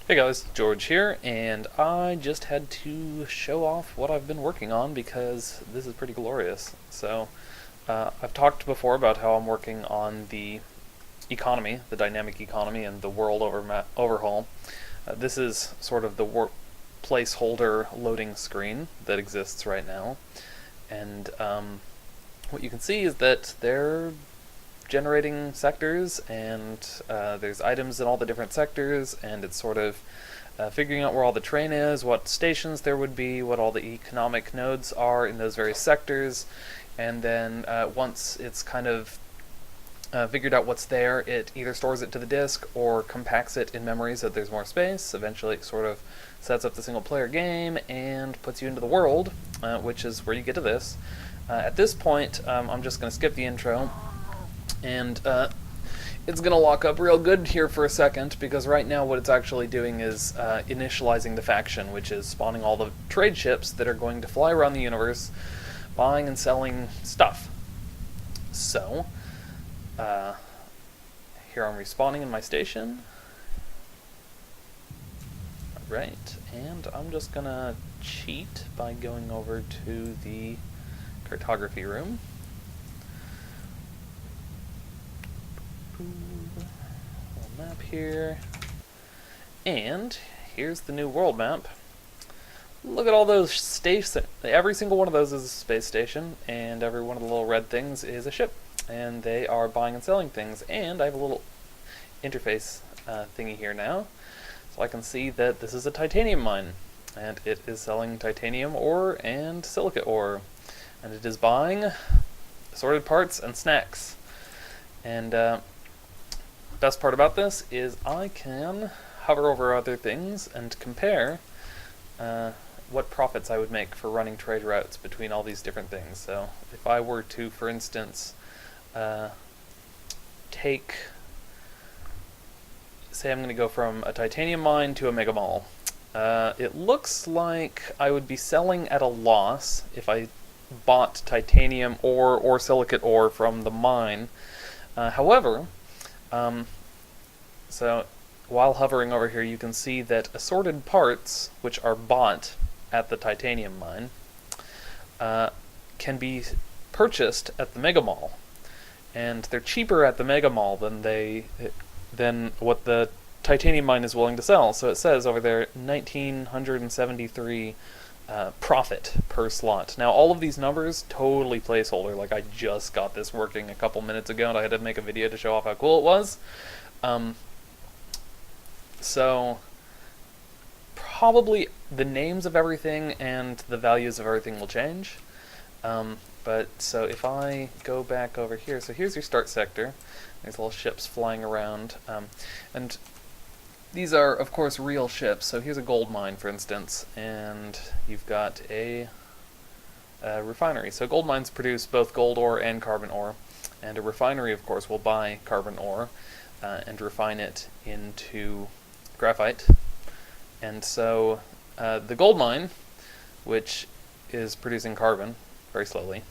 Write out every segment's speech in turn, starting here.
Hey guys, George here, and I just had to show off what I've been working on because this is pretty glorious. I've talked before about how I'm working on the economy, the dynamic economy, and the world overhaul. This is sort of the placeholder loading screen that exists right now, and what you can see is that they're generating sectors, and there's items in all the different sectors, and it's sort of figuring out where all the terrain is, what stations there would be, what all the economic nodes are in those various sectors, and then once it's kind of figured out what's there, it either stores it to the disk or compacts it in memory so that there's more space. Eventually it sort of sets up the single player game and puts you into the world, which is where you get to this. At this point, I'm just going to skip the intro, and it's going to lock up real good here for a second, because right now what it's actually doing is initializing the faction, which is spawning all the trade ships that are going to fly around the universe, buying and selling stuff. So, here I'm respawning in my station. Alright, and I'm just going to cheat by going over to the cartography room. Little map here, and here's the new world map. Look at all those stations. Every single one of those is a space station, and every one of the little red things is a ship, and they are buying and selling things. And I have a little interface thingy here now, so I can see that this is a titanium mine, and it is selling titanium ore and silicate ore, and it is buying assorted parts and snacks. And best part about this is I can hover over other things and compare what profits I would make for running trade routes between all these different things. So if I were to, for instance, say I'm going to go from a titanium mine to a mega mall, it looks like I would be selling at a loss if I bought titanium ore or silicate ore from the mine. However, so while hovering over here, you can see that assorted parts, which are bought at the titanium mine, can be purchased at the mega mall, and they're cheaper at the mega mall than what the titanium mine is willing to sell. So it says over there 1973 profit per slot. Now all of these numbers totally placeholder. Like, I just got this working a couple minutes ago, and I had to make a video to show off how cool it was. So probably the names of everything and the values of everything will change. But so if I go back over here, so here's your start sector. There's little ships flying around, and these are, of course, real ships. So here's a gold mine, for instance, and you've got a refinery. So gold mines produce both gold ore and carbon ore, and a refinery, of course, will buy carbon ore and refine it into graphite. And so the gold mine, which is producing carbon very slowly,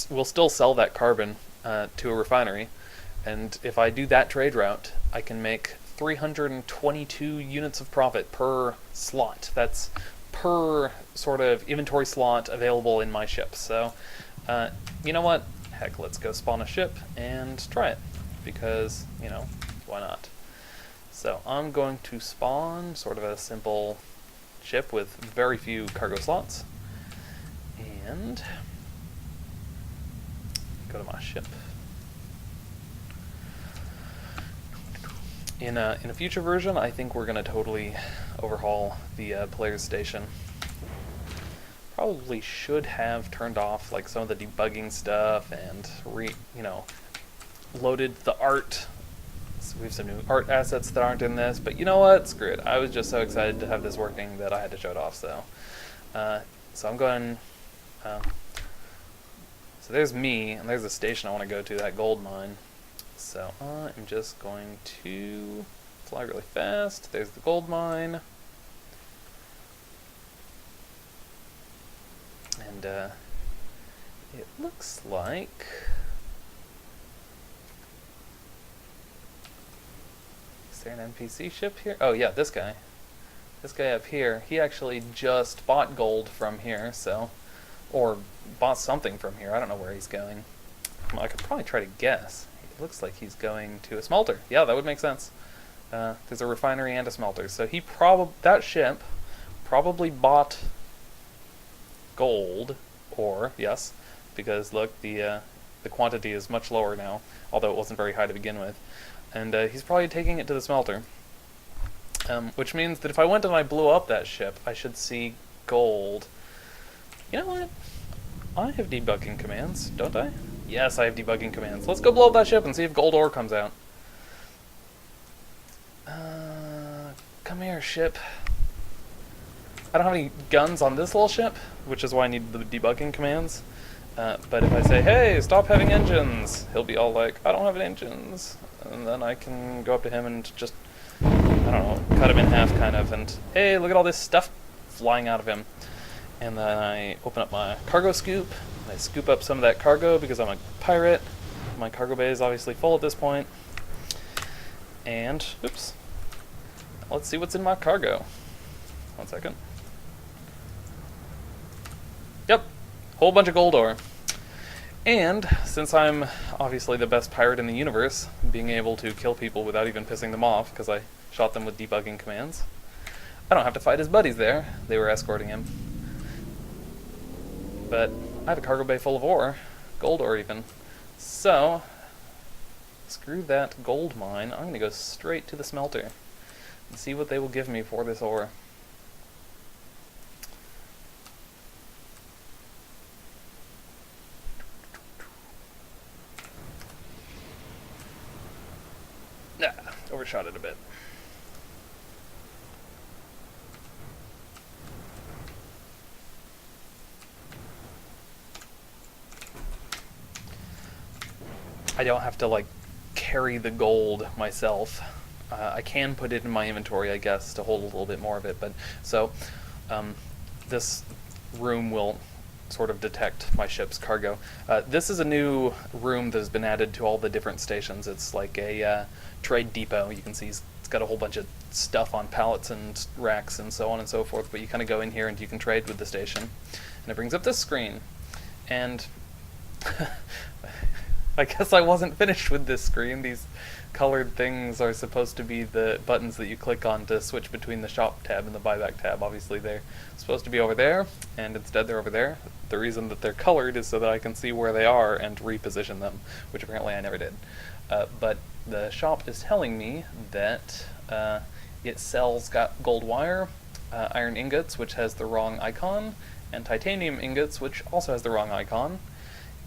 will still sell that carbon to a refinery. And if I do that trade route, I can make 322 units of profit per slot. That's per sort of inventory slot available in my ship. So, you know what? Heck, let's go spawn a ship and try it, because, you know, why not? So I'm going to spawn sort of a simple ship with very few cargo slots, and go to my ship. In a future version, I think we're going to totally overhaul the player's station. Probably should have turned off like some of the debugging stuff and loaded the art. So we have some new art assets that aren't in this, but you know what? Screw it. I was just so excited to have this working that I had to show it off. So I'm going. So there's me, and there's the station I want to go to, that gold mine. So I'm just going to fly really fast. There's the gold mine. And it looks like there an NPC ship here? Oh yeah, this guy. This guy up here, he actually just bought gold from here, so... Or bought something from here. I don't know where he's going. I could probably try to guess. It looks like he's going to a smelter. Yeah, that would make sense. There's a refinery and a smelter. So he that ship probably bought gold ore, yes, because look, the quantity is much lower now, although it wasn't very high to begin with. And he's probably taking it to the smelter. Which means that if I went and I blew up that ship, I should see gold. You know what? I have debugging commands, don't I? Yes, I have debugging commands. Let's go blow up that ship and see if gold ore comes out. Come here, ship. I don't have any guns on this little ship, which is why I need the debugging commands. But if I say, hey, stop having engines, he'll be all like, I don't have engines. And then I can go up to him and just, I don't know, cut him in half, kind of, and, hey, look at all this stuff flying out of him. And then I open up my cargo scoop, and I scoop up some of that cargo because I'm a pirate. My cargo bay is obviously full at this point. And, oops, let's see what's in my cargo. 1 second. Yep, whole bunch of gold ore. And, since I'm obviously the best pirate in the universe, being able to kill people without even pissing them off, because I shot them with debugging commands, I don't have to fight his buddies there. They were escorting him. But I have a cargo bay full of ore, gold ore even. So, screw that gold mine. I'm going to go straight to the smelter and see what they will give me for this ore. Overshot it a bit. I don't have to, like, carry the gold myself. I can put it in my inventory, I guess, to hold a little bit more of it, but so this room will sort of detect my ship's cargo. This is a new room that has been added to all the different stations. It's like a trade depot. You can see it's got a whole bunch of stuff on pallets and racks and so on and so forth, but you kind of go in here and you can trade with the station. And it brings up this screen. And I guess I wasn't finished with this screen. These colored things are supposed to be the buttons that you click on to switch between the shop tab and the buyback tab. Obviously they're supposed to be over there, and instead they're over there. The reason that they're colored is so that I can see where they are and reposition them, which apparently I never did. But the shop is telling me that it sells gold wire, iron ingots, which has the wrong icon, and titanium ingots, which also has the wrong icon.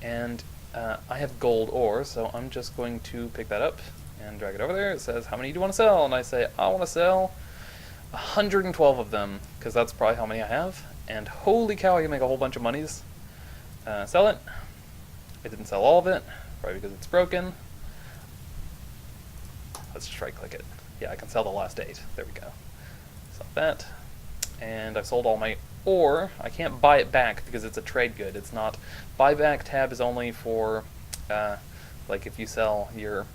And I have gold ore, so I'm just going to pick that up and drag it over there. It says, how many do you want to sell? And I say, I want to sell 112 of them, because that's probably how many I have. And holy cow, I can make a whole bunch of monies. Sell it. I didn't sell all of it, probably because it's broken. Let's just right-click it. Yeah, I can sell the last 8. There we go. Sell that. And I've sold all my ore. I can't buy it back because it's a trade good. It's not... Buyback tab is only for, like, if you sell your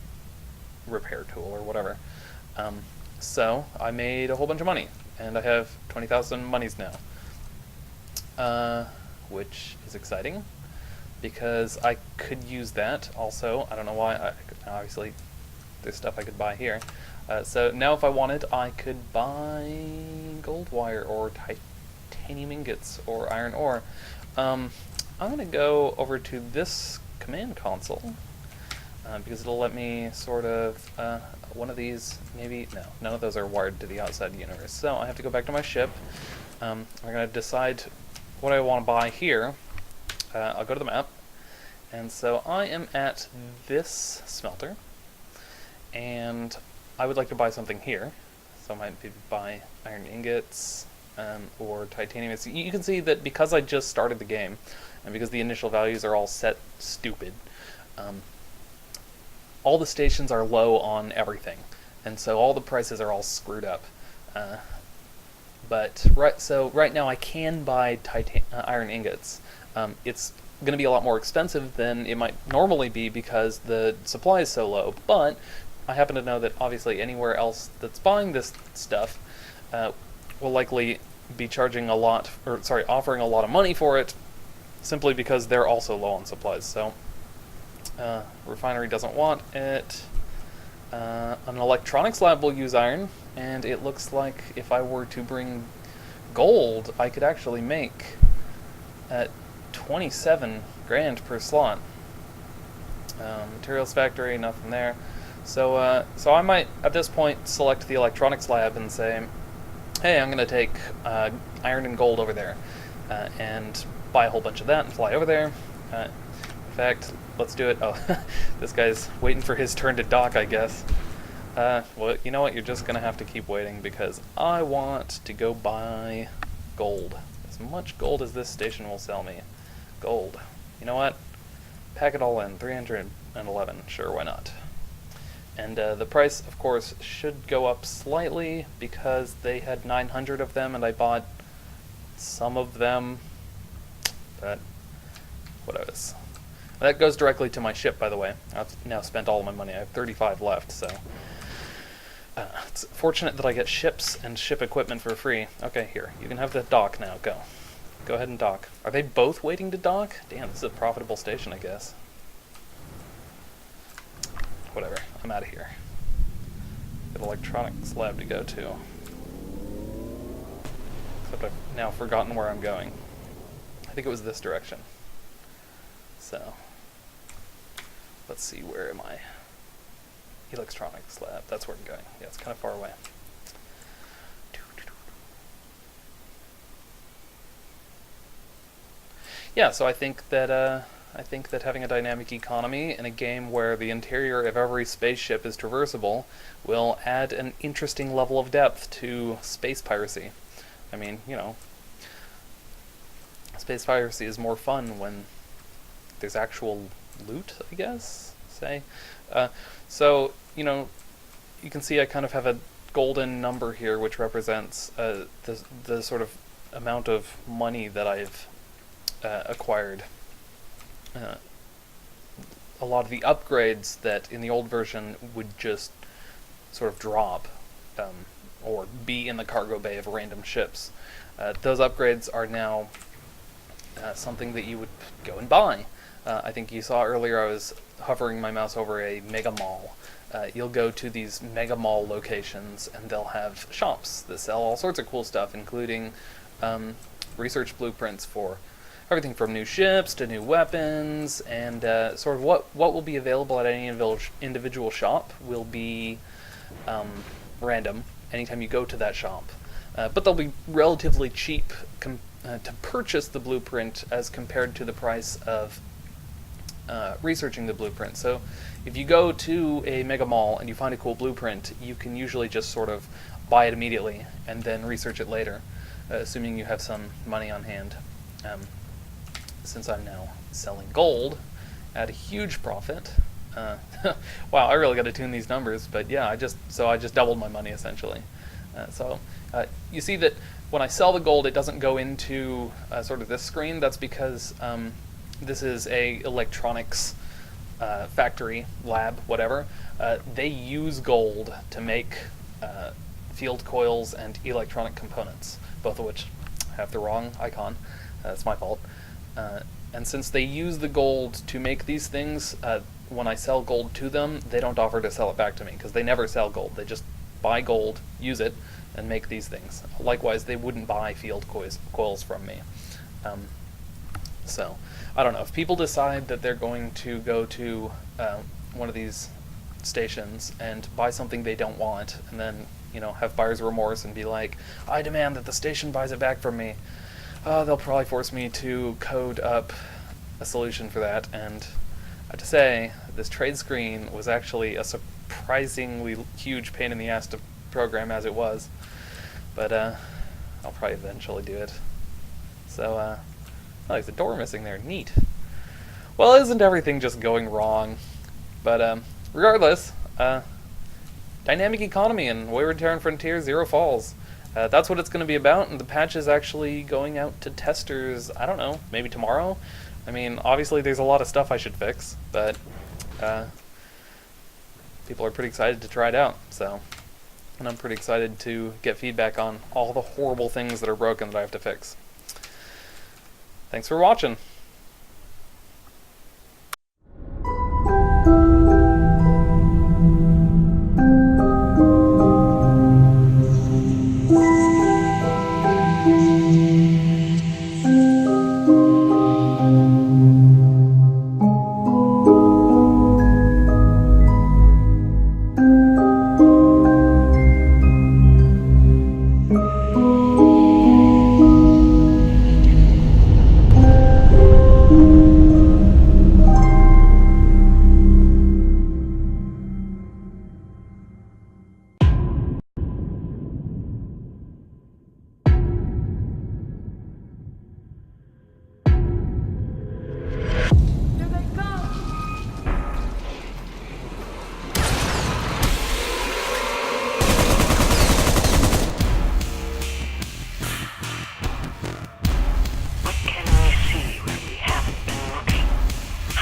repair tool or whatever. So, I made a whole bunch of money. And I have 20,000 monies now. Which is exciting, because I could use that also. I don't know why. Obviously, there's stuff I could buy here. So now if I wanted, I could buy gold wire or titanium ingots or iron ore. I'm going to go over to this command console, because it'll let me sort of, one of these, maybe, no, none of those are wired to the outside universe. So I have to go back to my ship. I'm going to decide what I want to buy here. I'll go to the map. And so I am at this smelter, and I would like to buy something here. So I might buy iron ingots or titanium. You can see that because I just started the game, and because the initial values are all set stupid, all the stations are low on everything, and so all the prices are all screwed up. But right now I can buy iron ingots. It's going to be a lot more expensive than it might normally be because the supply is so low, but I happen to know that obviously anywhere else that's buying this stuff will likely be charging a lot, or sorry, offering a lot of money for it, simply because they're also low on supplies. So refinery doesn't want it. An electronics lab will use iron, and it looks like if I were to bring gold, I could actually make 27 grand per slot. Materials factory, nothing there. So so I might, at this point, select the electronics lab and say, hey, I'm going to take iron and gold over there, and buy a whole bunch of that and fly over there. In fact, let's do it. Oh, this guy's waiting for his turn to dock, I guess. Well, you know what? You're just going to have to keep waiting because I want to go buy gold. As much gold as this station will sell me. Gold. You know what? Pack it all in. 311. Sure, why not? And the price, of course, should go up slightly because they had 900 of them and I bought some of them. But whatever. That goes directly to my ship, by the way. I've now spent all of my money. I have 35 left, so it's fortunate that I get ships and ship equipment for free. Okay, here. You can have the dock now. Go. Go ahead and dock. Are they both waiting to dock? Damn, this is a profitable station, I guess. Whatever. I'm out of here. Got electronics lab to go to. Except I've now forgotten where I'm going. I think it was this direction. So, let's see, where am I? Electronics lab, that's where I'm going. Yeah, it's kind of far away. Yeah, so I think that having a dynamic economy in a game where the interior of every spaceship is traversable will add an interesting level of depth to space piracy. I mean, you know, space piracy is more fun when there's actual loot, I guess, say. So, you know, you can see I kind of have a golden number here which represents the sort of amount of money that I've acquired. A lot of the upgrades that in the old version would just sort of drop or be in the cargo bay of random ships. Those upgrades are now something that you would go and buy. I think you saw earlier I was hovering my mouse over a mega mall. You'll go to these mega mall locations and they'll have shops that sell all sorts of cool stuff, including research blueprints for everything from new ships to new weapons, and sort of what will be available at any individual shop will be random anytime you go to that shop. But they'll be relatively cheap to purchase the blueprint as compared to the price of researching the blueprint. So if you go to a mega mall and you find a cool blueprint, you can usually just sort of buy it immediately and then research it later, assuming you have some money on hand. Since I'm now selling gold at a huge profit. Wow, I really got to tune these numbers, but yeah, I just doubled my money essentially. So you see that when I sell the gold, it doesn't go into sort of this screen. That's because this is a electronics factory, lab, whatever. They use gold to make field coils and electronic components, both of which have the wrong icon. That's my fault. And since they use the gold to make these things, when I sell gold to them, they don't offer to sell it back to me, because they never sell gold. They just buy gold, use it, and make these things. Likewise, they wouldn't buy field coils from me. So, I don't know. If people decide that they're going to go to one of these stations and buy something they don't want, and then, you know, have buyer's remorse and be like, I demand that the station buys it back from me, they'll probably force me to code up a solution for that. And I have to say, this trade screen was actually a surprisingly huge pain in the ass to program as it was. But I'll probably eventually do it. So, oh, there's a door missing there. Neat. Well, isn't everything just going wrong? But regardless, dynamic economy in Wayward Terran Frontier Zero Falls. That's what it's going to be about, and the patch is actually going out to testers, I don't know, maybe tomorrow? I mean, obviously there's a lot of stuff I should fix, but people are pretty excited to try it out. So, and I'm pretty excited to get feedback on all the horrible things that are broken that I have to fix. Thanks for watching.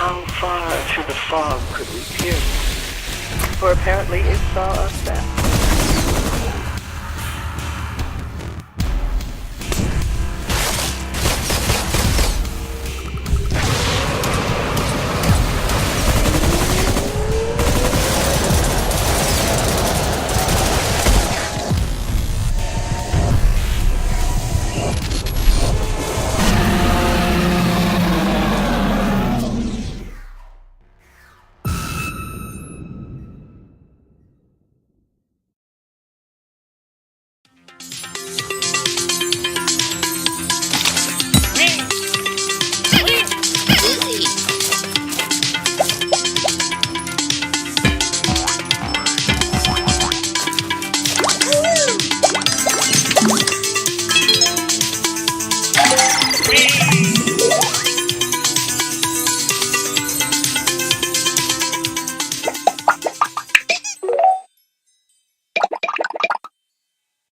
How far through the fog could we peer? For apparently it saw us then.